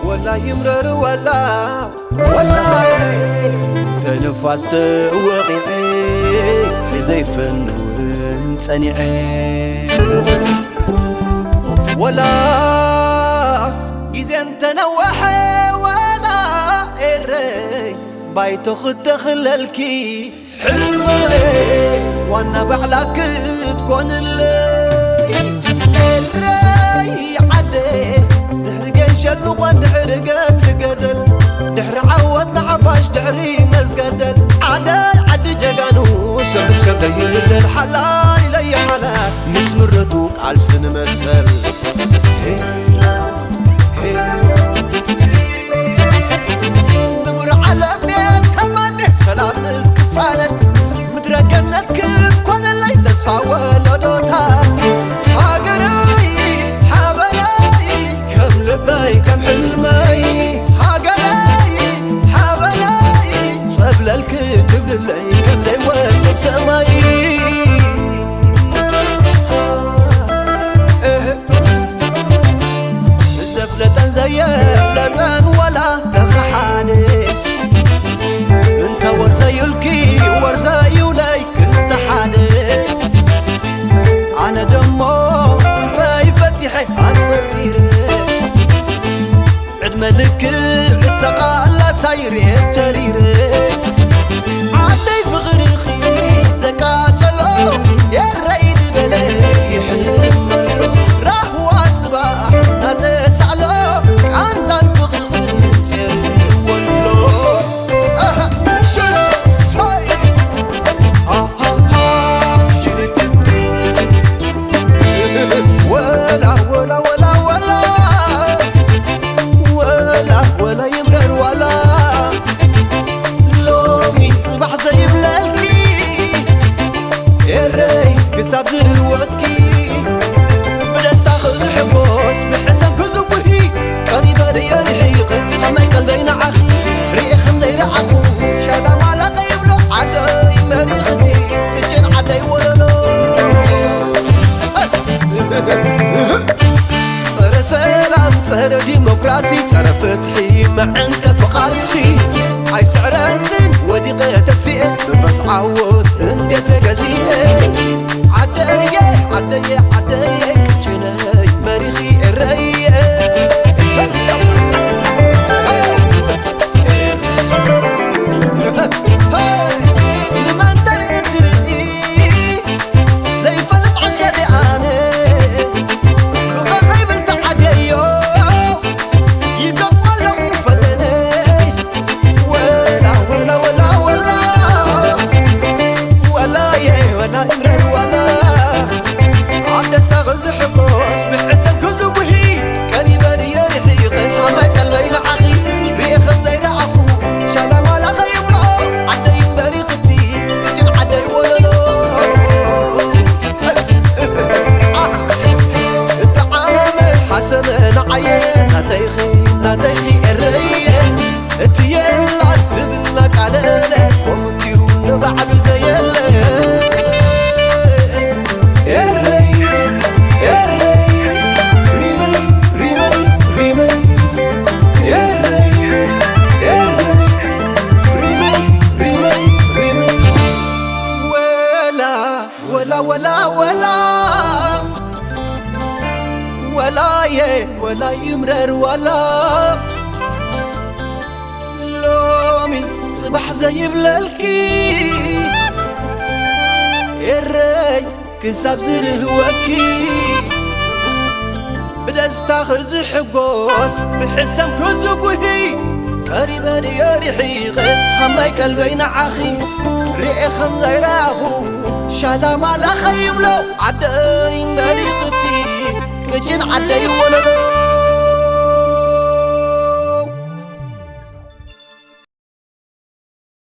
ولا يمرر ولا تنفاس توقيعي زيفن وانصنيعي ولا جيزن تنوحي ولا إري بايتو خد خلالكي حلمي وانا بعلك تكون اللي إري عدي دحر جيشل ودحر قدل دحر عود عباش دحري مزقدل عدي جقانو سب ليل الحلال لي حلال مسمرتو عالسن مسل نمر عالمي تمني سلام ازق صالت مدرى جنتك كون اللي تسفى ولدوتات هاقري حبلاي كم لباي كم حلماي هاقري حبلاي صبل الكتب للي كم لي وقت سماي زفلة زي فلتان ولا تفرحاني انت ورزي الكي ورزي وليك انت حاني انا دمو الفاي فتحي عالصرتيري عد ملك التقال سايري التريري عدي فغريخي زكاة له يا الرئيد بلاي يحلم راح واصبح نتسع له كان زان فغريخي تري ولو ولا يمرر ولا لومي صبح زي بلالكي الري قصاب زروتكي بلاش تاخذ حبوس بحسن كذبهي قريبة لي رحيقك أما قلبين عخي ريخ غير عخو شلام على قيبلو عدي مريختي كجن عدي ولو صار سلام صار ديمقراطي صار فتحي معنك فقالسي عاي سعرنن ودي قيتسي بس عوض اندي تجزي عدي كجناي مريخي الري لمن درقت رقي زي فلت عشادي اني حسن عين نتيخي الرية اتيلا زبلك على لكم ديون بعد زي ولا يمرر ولا لومي صبح زي بلالكي الري كساب زرهوكي بدأت تاخذ حقوس بحسم كذبهي قريبة لي رحيقي هماي قلبين عخي ريخ غير أخو شلام على خيم لو عدي مريقتي كجن عدي ولو